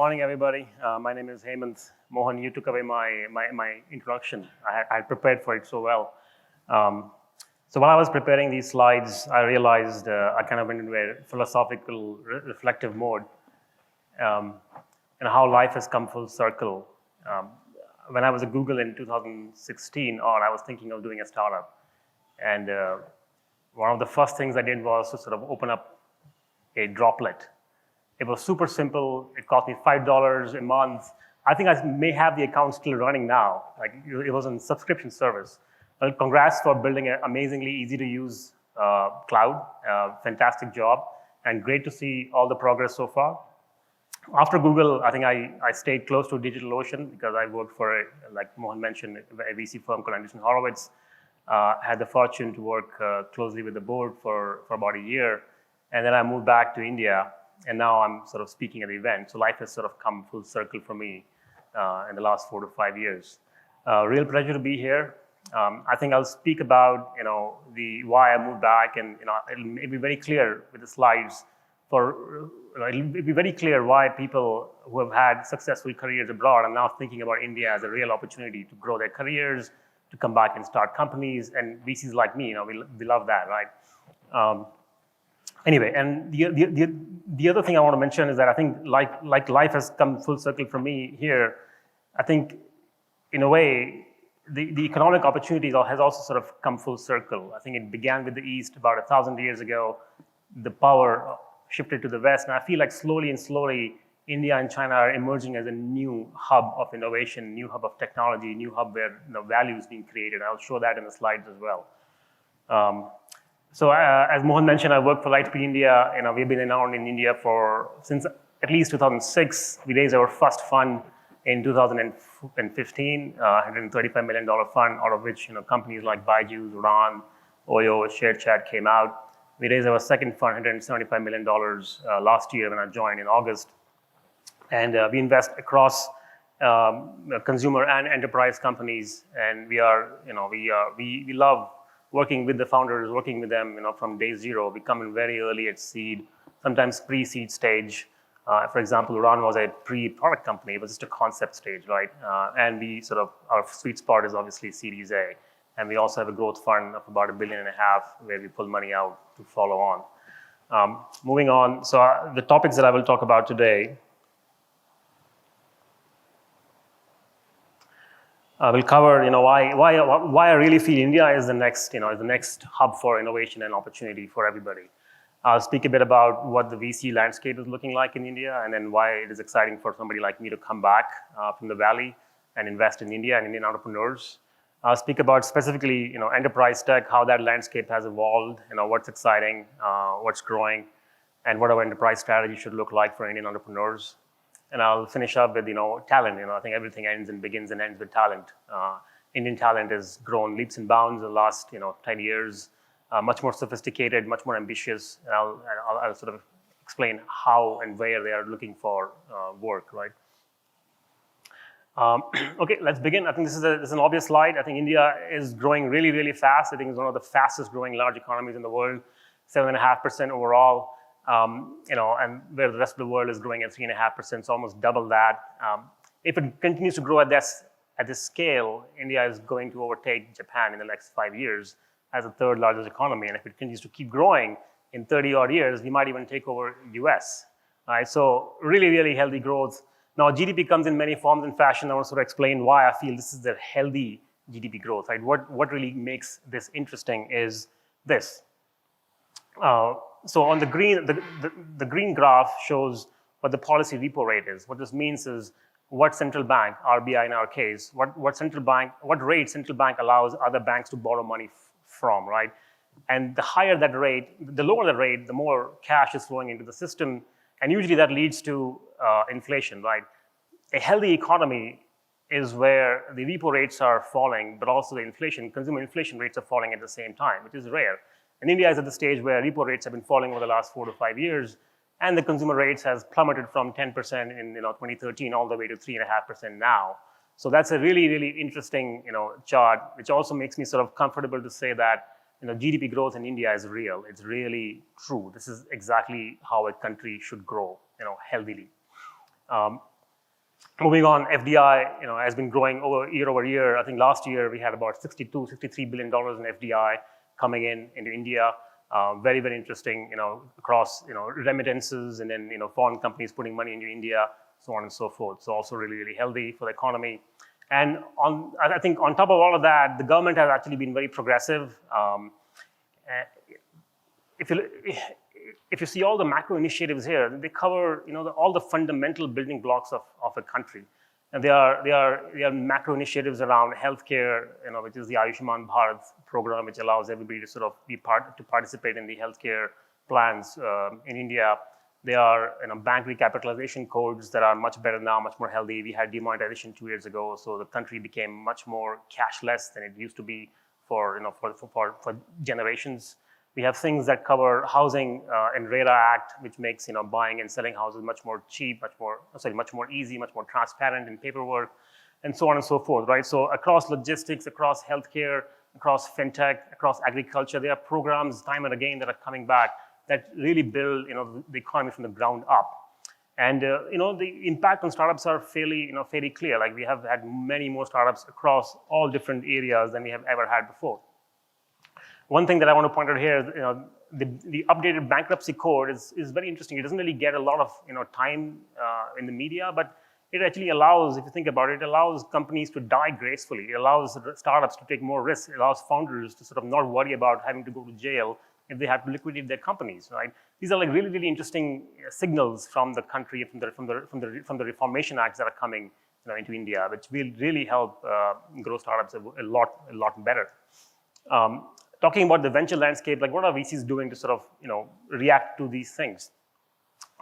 morning, everybody. My name is Hemant. Mohan, you took away my introduction. I had prepared for it so well. So while I was preparing these slides, I realized I kind of went into a philosophical, reflective mode, and how life has come full circle. When I was at Google in 2016, I was thinking of doing a startup. And one of the first things I did was to sort of open up a droplet. It was super simple. It cost me $5 a month. I think I may have the account still running now. Like it was a subscription service. Well, congrats for building an amazingly easy to use cloud. Fantastic job, and great to see all the progress so far. After Google, I think I stayed close to DigitalOcean because I worked for, like Mohan mentioned, a VC firm called Anderson Horowitz. Had the fortune to work closely with the board for about a year. And then I moved back to India, and now I'm sort of speaking at the event. So life has sort of come full circle for me in the last 4 to 5 years. Real pleasure to be here. I think I'll speak about the why I moved back, and it'll be very clear with the slides. It'll be very clear why people who have had successful careers abroad are now thinking about India as a real opportunity to grow their careers, to come back and start companies, and VCs like me, we love that, right? Anyway, and the other thing I want to mention is that I think like life has come full circle for me here. I think in a way the economic opportunities has also sort of come full circle. I think it began with the East about 1,000 years ago. The power shifted to the West, and I feel like slowly India and China are emerging as a new hub of innovation, new hub of technology, new hub where value is being created. I'll show that in the slides as well. So as Mohan mentioned, I work for Lightspeed India. We've been around in India since at least 2006. We raised our first fund in 2015, $135 million fund, out of which companies like Byju's, Udan, Oyo, ShareChat came out. We raised our second fund, $175 million last year when I joined in August. And we invest across consumer and enterprise companies. And we love working with the founders, working with them from day zero. We come in very early at seed, sometimes pre-seed stage. For example, Udan was a pre-product company. It was just a concept stage, right? And our sweet spot is obviously Series A. And we also have a growth fund of about $1.5 billion where we pull money out to follow on. Moving on, so the topics that I will talk about today. We'll cover, why I really feel India is the next hub for innovation and opportunity for everybody. I'll speak a bit about what the VC landscape is looking like in India, and then why it is exciting for somebody like me to come back from the Valley and invest in India and Indian entrepreneurs. I'll speak about specifically, enterprise tech, how that landscape has evolved, what's exciting, what's growing, and what our enterprise strategy should look like for Indian entrepreneurs. And I'll finish up with, talent. I think everything ends and begins and ends with talent. Indian talent has grown leaps and bounds in the last, 10 years. Much more sophisticated, much more ambitious. And I'll sort of explain how and where they are looking for work, right? Okay, let's begin. I think this is an obvious slide. I think India is growing really, really fast. I think it's one of the fastest growing large economies in the world, 7.5% overall. And where the rest of the world is growing at 3.5%, so almost double that. If it continues to grow at this scale, India is going to overtake Japan in the next 5 years as the third largest economy. And if it continues to keep growing in 30 odd years, we might even take over US. Right? So really, really healthy growth. Now, GDP comes in many forms and fashion. I want to sort of explain why I feel this is a healthy GDP growth. Right? What really makes this interesting is this. So on the green graph shows what the policy repo rate is. What this means is what central bank, RBI in our case, what rate central bank allows other banks to borrow money from, right? And the higher that rate, the lower the rate, the more cash is flowing into the system, and usually that leads to inflation, right? A healthy economy is where the repo rates are falling, but also the consumer inflation rates are falling at the same time, which is rare. And India is at the stage where repo rates have been falling over the last 4 to 5 years, and the consumer rates has plummeted from 10% in 2013 all the way to 3.5% now. So that's a really, really interesting chart, which also makes me sort of comfortable to say that GDP growth in India is real. It's really true. This is exactly how a country should grow, healthily. Moving on, FDI, has been growing year over year. I think last year we had about $63 billion in FDI coming into India. Very, very interesting, across, remittances and then, foreign companies putting money into India, so on and so forth. So also really, really healthy for the economy. And I think on top of all of that, the government has actually been very progressive. If you see all the macro initiatives here, they cover all the fundamental building blocks of a country. And they are macro initiatives around healthcare, which is the Ayushman Bharat program, which allows everybody to sort of participate in the healthcare plans in India. There are bank recapitalization codes that are much better now, much more healthy. We had demonetization 2 years ago, so the country became much more cashless than it used to be for generations. We have things that cover housing and RERA Act, which makes buying and selling houses much more cheap, much more easy, much more transparent in paperwork, and so on and so forth, right? So across logistics, across healthcare, across fintech, across agriculture, there are programs time and again that are coming back that really build the economy from the ground up. And the impact on startups are fairly clear. Like we have had many more startups across all different areas than we have ever had before. One thing that I want to point out here is the updated bankruptcy code is very interesting. It doesn't really get a lot of time in the media, but it actually allows, if you think about it, it allows companies to die gracefully. It allows startups to take more risks. It allows founders to sort of not worry about having to go to jail if they have to liquidate their companies, right? These are like really, really interesting signals from the country, from the Reformation Acts that are coming into India, which will really help grow startups a lot better. Talking about the venture landscape, like what are VCs doing to sort of react to these things?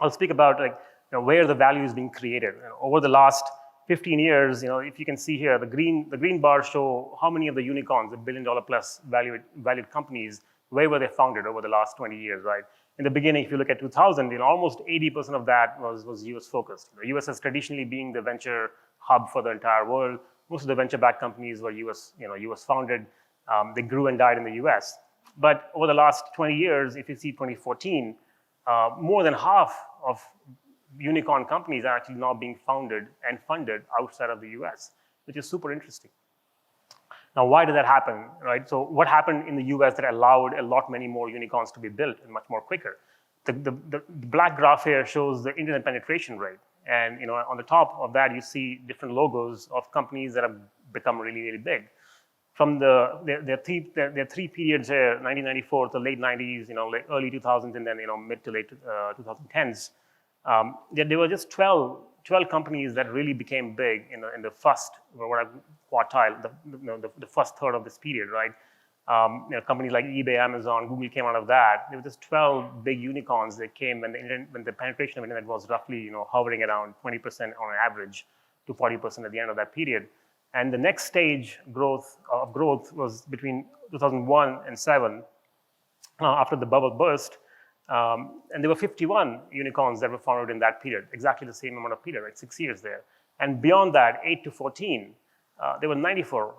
I'll speak about where the value is being created. Over the last 15 years, if you can see here, the green bars show how many of the unicorns, the $1 billion plus valued companies, where were they founded over the last 20 years, right? In the beginning, if you look at 2000, almost 80% of that was US focused. The US has traditionally been the venture hub for the entire world. Most of the venture-backed companies were US founded. They grew and died in the US. But over the last 20 years, if you see 2014, more than half of unicorn companies are actually now being founded and funded outside of the US, which is super interesting. Now, why did that happen, right? So what happened in the US that allowed many more unicorns to be built and much more quicker? The black graph here shows the internet penetration rate. And on the top of that, you see different logos of companies that have become really, really big. From there are three periods here, 1994 to late 90s, early 2000s, and then mid to late 2010s. There were just 12 companies that really became big in the first quartile, the first third of this period, right? Companies like eBay, Amazon, Google came out of that. There were just 12 big unicorns that came when the penetration of internet was roughly hovering around 20% on average to 40% at the end of that period. And the next stage of growth was between 2001 and 7, after the bubble burst. And there were 51 unicorns that were founded in that period, exactly the same amount of period, right? 6 years there. And beyond that, 8 to 14, there were 94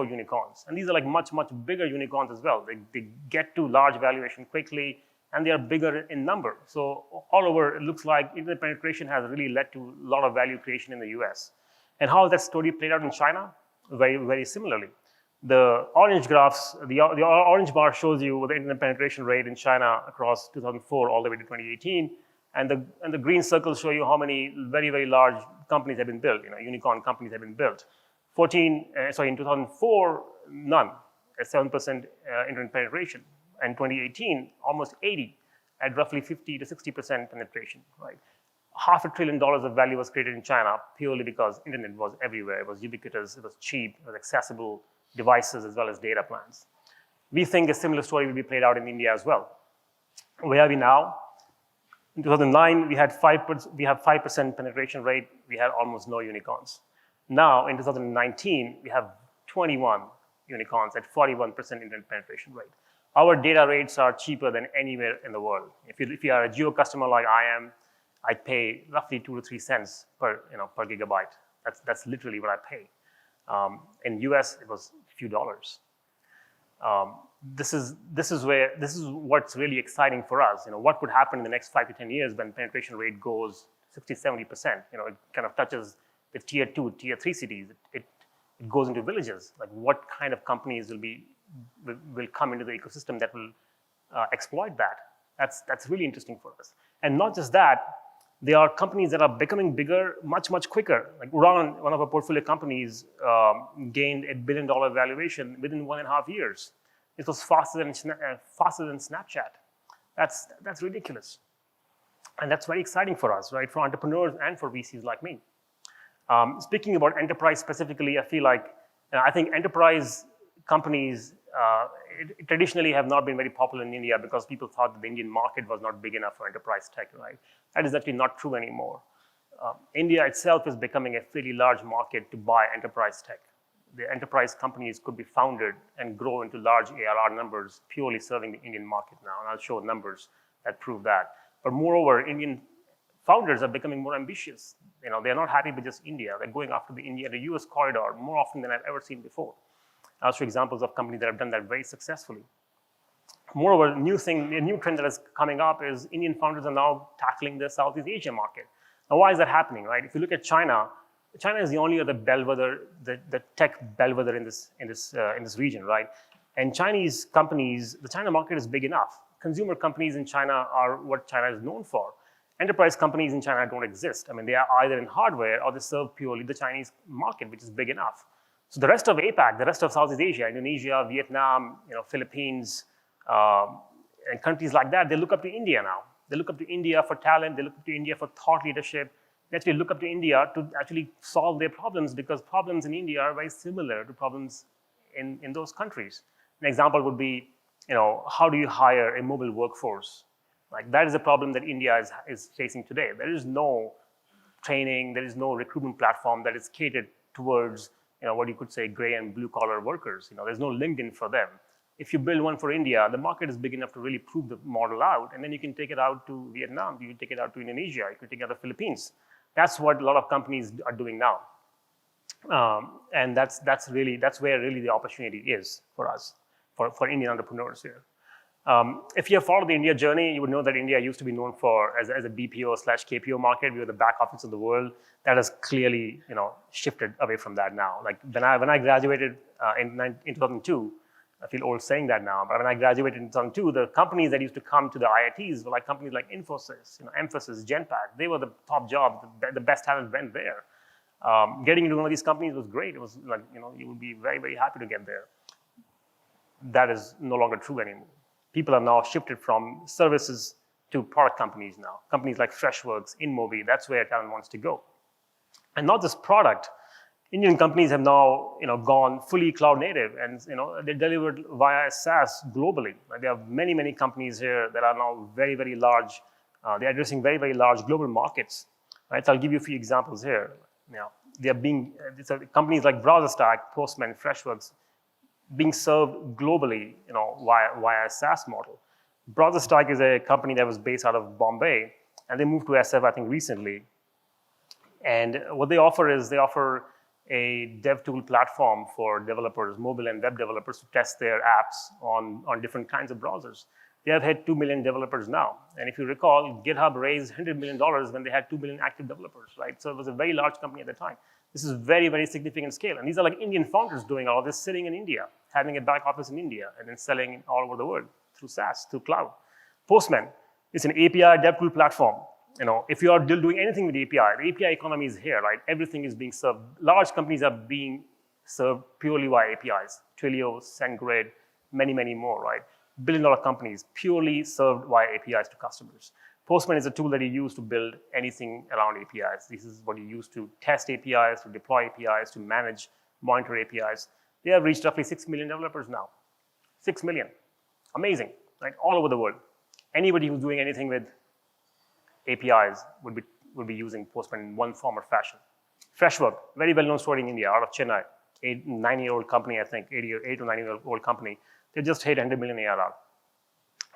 unicorns. And these are like much, much bigger unicorns as well. They get to large valuation quickly, and they are bigger in number. So all over, it looks like internet penetration has really led to a lot of value creation in the US. And how that story played out in China? Very, very similarly. The orange graphs, the orange bar shows you the internet penetration rate in China across 2004 all the way to 2018. And the green circles show you how many very, very large companies have been built, unicorn companies have been built. In 2004, none, at 7% internet penetration. And 2018, almost 80, at roughly 50 to 60% penetration, right? $500 billion of value was created in China purely because internet was everywhere. It was ubiquitous, it was cheap, it was accessible, devices as well as data plans. We think a similar story will be played out in India as well. Where are we now? In 2009, we had 5% penetration rate. We had almost no unicorns. Now, in 2019, we have 21 unicorns at 41% internet penetration rate. Our data rates are cheaper than anywhere in the world. If you are a Geo customer like I am, I pay roughly 2 to 3 cents per gigabyte. That's literally what I pay. In US, it was a few dollars. This is what's really exciting for us. What could happen in the next 5 to 10 years when penetration rate goes 60, 70%. It kind of touches the tier 2, tier 3 cities. It goes into villages. Like what kind of companies will come into the ecosystem that will exploit that? That's really interesting for us. And not just that, there are companies that are becoming bigger much, much quicker. Like Uran, one of our portfolio companies, gained $1 billion valuation within 1.5 years. It was faster than Snapchat. That's ridiculous. And that's very exciting for us, right? For entrepreneurs and for VCs like me. Speaking about enterprise specifically, I feel like, I think enterprise companies traditionally have not been very popular in India because people thought that the Indian market was not big enough for enterprise tech, right? That is actually not true anymore. India itself is becoming a fairly large market to buy enterprise tech. The enterprise companies could be founded and grow into large ARR numbers purely serving the Indian market now, and I'll show numbers that prove that. But moreover, Indian founders are becoming more ambitious. They're not happy with just India. They're going after the India to US corridor more often than I've ever seen before. I'll show examples of companies that have done that very successfully. Moreover, a new trend that is coming up is Indian founders are now tackling the Southeast Asia market. Now, why is that happening, right? If you look at China, China is the only other bellwether, the tech bellwether in this region, right? And Chinese companies, the China market is big enough. Consumer companies in China are what China is known for. Enterprise companies in China don't exist. I mean, they are either in hardware or they serve purely the Chinese market, which is big enough. So the rest of APAC, the rest of Southeast Asia, Indonesia, Vietnam, Philippines, and countries like that, they look up to India now. They look up to India for talent. They look up to India for thought leadership. They actually look up to India to actually solve their problems because problems in India are very similar to problems in those countries. An example would be, how do you hire a mobile workforce? Like that is a problem that India is facing today. There is no training, there is no recruitment platform that is catered towards what you could say gray and blue collar workers. There's no LinkedIn for them. If you build one for India, the market is big enough to really prove the model out, and then you can take it out to Vietnam, you can take it out to Indonesia, you can take it out to the Philippines. That's what a lot of companies are doing now. And that's where really the opportunity is for us, for Indian entrepreneurs here. If you have followed the India journey, you would know that India used to be known as a BPO/KPO market. We were the back office of the world. That has clearly, shifted away from that now. Like when I graduated in 2002, I feel old saying that now, but when I graduated in 2002, the companies that used to come to the IITs were like companies like Infosys, Mphasis, Genpact. They were the top jobs. The best talent went there. Getting into one of these companies was great. It was like, you would be very, very happy to get there. That is no longer true anymore. People are now shifted from services to product companies now. Companies like Freshworks, InMobi, that's where talent wants to go. And not just product. Indian companies have now gone fully cloud native, and they're delivered via SaaS globally. Like, there are many, many companies here that are now very, very large. They're addressing very, very large global markets. Right? So I'll give you a few examples here. They are being companies like BrowserStack, Postman, Freshworks, being served globally, via a SaaS model. BrowserStack is a company that was based out of Bombay, and they moved to SF, I think, recently. And what they offer is a dev tool platform for developers, mobile and web developers, to test their apps on different kinds of browsers. They have had 2 million developers now. And if you recall, GitHub raised $100 million when they had 2 million active developers, right? So it was a very large company at the time. This is very, very significant scale. And these are like Indian founders doing all of this, sitting in India, having a back office in India, and then selling all over the world through SaaS, through cloud. Postman is an API dev tool platform. If you are doing anything with API, the API economy is here, right? Everything is being served. Large companies are being served purely via APIs. Twilio, SendGrid, many, many more, right? Billion-dollar companies purely served via APIs to customers. Postman is a tool that you use to build anything around APIs. This is what you use to test APIs, to deploy APIs, to manage, monitor APIs. They have reached roughly 6 million developers now. 6 million. Amazing, right? All over the world. Anybody who's doing anything with APIs would be using Postman in one form or fashion. Freshworks, very well-known story in India, out of Chennai. 9-year-old company, I think, 8 to 9-year-old company. They just hit 100 million ARR.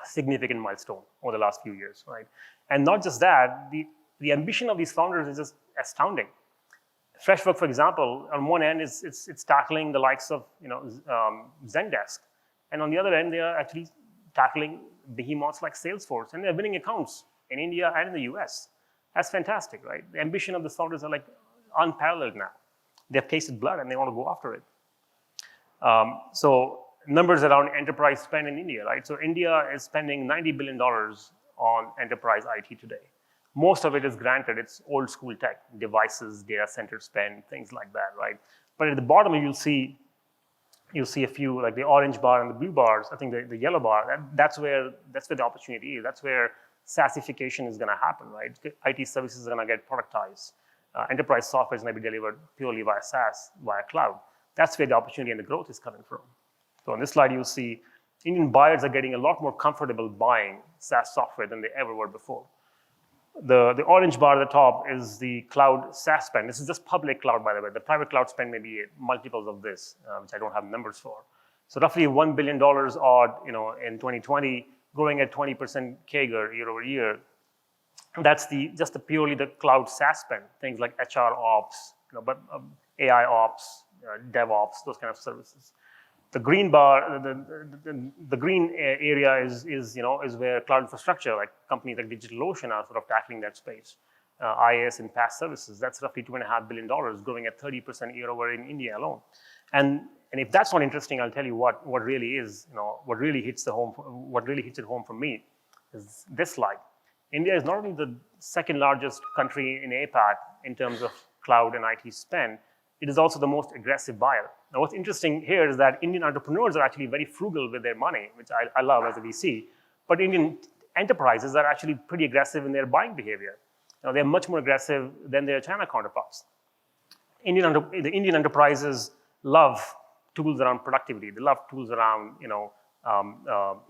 A significant milestone over the last few years, right? And not just that, the ambition of these founders is just astounding. Freshworks, for example, on one end, it's tackling the likes of Zendesk. And on the other end, they are actually tackling behemoths like Salesforce, and they're winning accounts in India and in the US. That's fantastic, right? The ambition of the founders are like unparalleled now. They've tasted blood and they want to go after it. So numbers around enterprise spend in India, right? So India is spending $90 billion on enterprise IT today. Most of it is granted, it's old school tech, devices, data center spend, things like that, right? But at the bottom, you'll see a few, like the orange bar and the blue bars. I think the yellow bar, that's where the opportunity is. That's where SaaSification is gonna happen, right? IT services are gonna get productized. Enterprise software is gonna be delivered purely via SaaS, via cloud. That's where the opportunity and the growth is coming from. So on this slide, you'll see Indian buyers are getting a lot more comfortable buying SaaS software than they ever were before. The orange bar at the top is the cloud SaaS spend. This is just public cloud, by the way. The private cloud spend may be multiples of this, which I don't have numbers for. So roughly $1 billion odd, in 2020, growing at 20% CAGR year over year. That's just purely the cloud SaaS spend, things like HR ops, but AI ops, DevOps, those kind of services. The green bar, the green area is where cloud infrastructure, like companies like DigitalOcean are sort of tackling that space. IaaS and PaaS services, that's roughly $2.5 billion, growing at 30% year over in India alone. And if that's not interesting, I'll tell you what really is, what really hits it home for me is this slide. India is not only the second largest country in APAC in terms of cloud and IT spend, it is also the most aggressive buyer. Now, what's interesting here is that Indian entrepreneurs are actually very frugal with their money, which I love as a VC, but Indian enterprises are actually pretty aggressive in their buying behavior. They're much more aggressive than their China counterparts. The Indian enterprises love tools around productivity. They love tools around,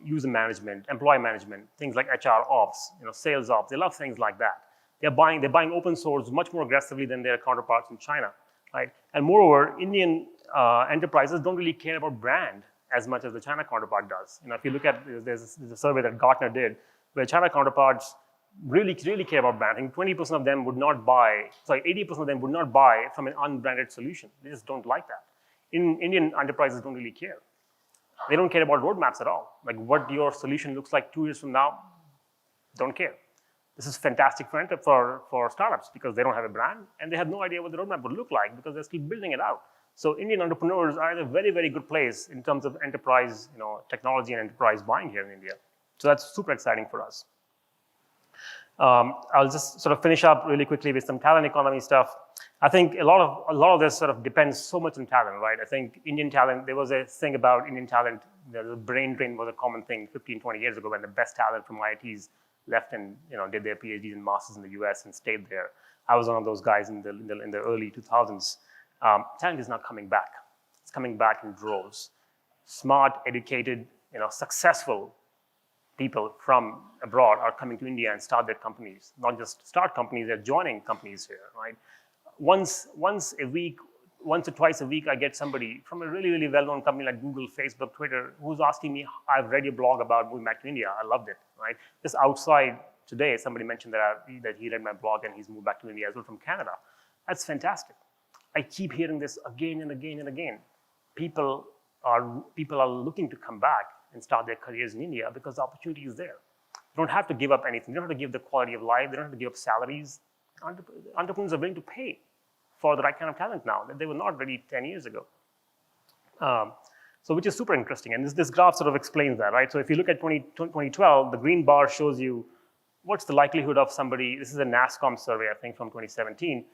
user management, employee management, things like HR ops, sales ops. They love things like that. They're buying open source much more aggressively than their counterparts in China. Right? And moreover, Indian enterprises don't really care about brand as much as the China counterpart does. If you look at, there's a survey that Gartner did, where China counterparts really care about brand. I think 20% of them would not buy, 80% of them would not buy from an unbranded solution. They just don't like that. Indian enterprises don't really care. They don't care about roadmaps at all. Like what your solution looks like 2 years from now, don't care. This is fantastic for startups because they don't have a brand and they have no idea what the roadmap would look like because they're still building it out. So Indian entrepreneurs are in a very, very good place in terms of enterprise, technology and enterprise buying here in India. So that's super exciting for us. I'll just sort of finish up really quickly with some talent economy stuff. I think a lot of this sort of depends so much on talent, right? I think Indian talent, there was a thing about Indian talent, the brain drain was a common thing 15, 20 years ago when the best talent from IITs left and did their PhDs and masters in the US and stayed there. I was one of those guys in the early 2000s. Talent is not coming back. It's coming back in droves. Smart, educated, successful people from abroad are coming to India and start their companies. Not just start companies, they're joining companies here, right? Once or twice a week, I get somebody from a really, really well-known company like Google, Facebook, Twitter, who's asking me, I've read your blog about moving back to India. I loved it, right? Just outside today, somebody mentioned that he read my blog and he's moved back to India as well from Canada. That's fantastic. I keep hearing this again and again and again. People are looking to come back and start their careers in India because the opportunity is there. You don't have to give up anything. You don't have to give the quality of life. They don't have to give up salaries. Entrepreneurs are willing to pay for the right kind of talent now that they were not ready 10 years ago. So which is super interesting. And this graph sort of explains that, right? So if you look at 2012, the green bar shows you what's the likelihood of somebody, this is a NASSCOM survey, I think from 2017.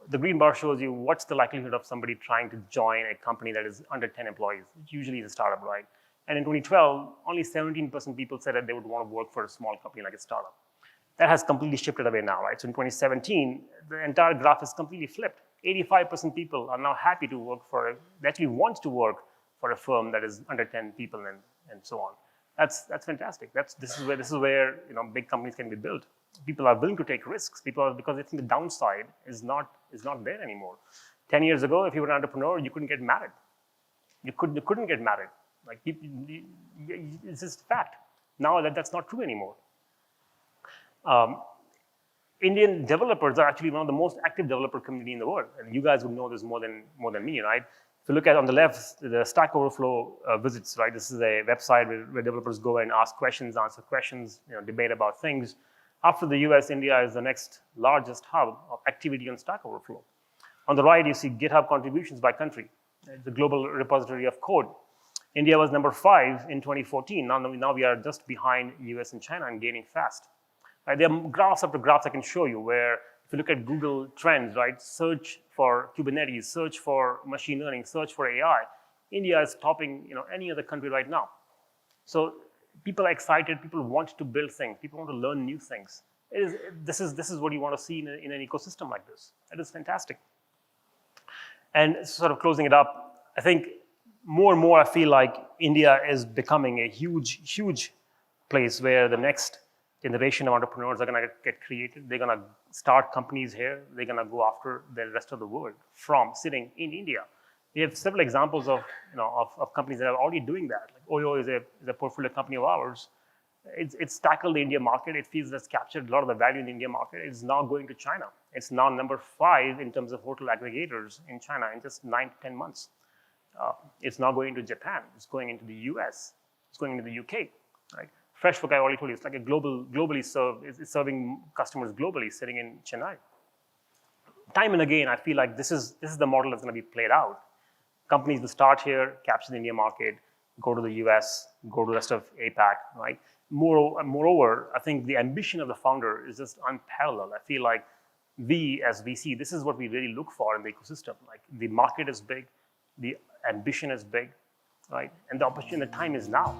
The green bar shows you what's the likelihood of somebody trying to join a company that is under 10 employees, which usually is a startup, right? And in 2012, only 17% people said that they would want to work for a small company like a startup. That has completely shifted away now, right? So in 2017, the entire graph is completely flipped. 85% people are now happy to work they actually want to work for a firm that is under 10 people and so on. That's fantastic. This is where big companies can be built. People are willing to take risks because they think the downside is not there anymore. 10 years ago, if you were an entrepreneur, you couldn't get married. You couldn't get married. Like it's just a fact. Now that's not true anymore. Indian developers are actually one of the most active developer community in the world, and you guys would know this more than me, right? If you look at on the left, the Stack Overflow visits, right? This is a website where developers go and ask questions, answer questions, debate about things. After the US, India is the next largest hub of activity on Stack Overflow. On the right, you see GitHub contributions by country. It's a global repository of code. India was number 5 in 2014. Now we are just behind US and China and gaining fast. Right, there are graphs after graphs I can show you where if you look at Google Trends, right, search for Kubernetes, search for machine learning, search for AI, India is topping any other country right now. So people are excited, people want to build things, people want to learn new things. This is what you want to see in an ecosystem like this. That is fantastic. And sort of closing it up, I think more and more I feel like India is becoming a huge place where the next generation of entrepreneurs are going to get created. They're going to start companies here. They're going to go after the rest of the world from sitting in India. We have several examples of companies that are already doing that. Like Oyo is a portfolio company of ours. It's tackled the India market. It feels it's captured a lot of the value in the India market. It's now going to China. It's now number 5 in terms of hotel aggregators in China in just 9 to 10 months. It's now going to Japan. It's going into the US. It's going into the UK. Right? FreshBook, I already told you, it's like a globally it's serving customers globally, sitting in Chennai. Time and again, I feel like this is the model that's going to be played out. Companies will start here, capture the India market, go to the US, go to the rest of APAC, right? Moreover, I think the ambition of the founder is just unparalleled. I feel like we, as VC, this is what we really look for in the ecosystem. Like the market is big, the ambition is big, right? And the opportunity, the time is now.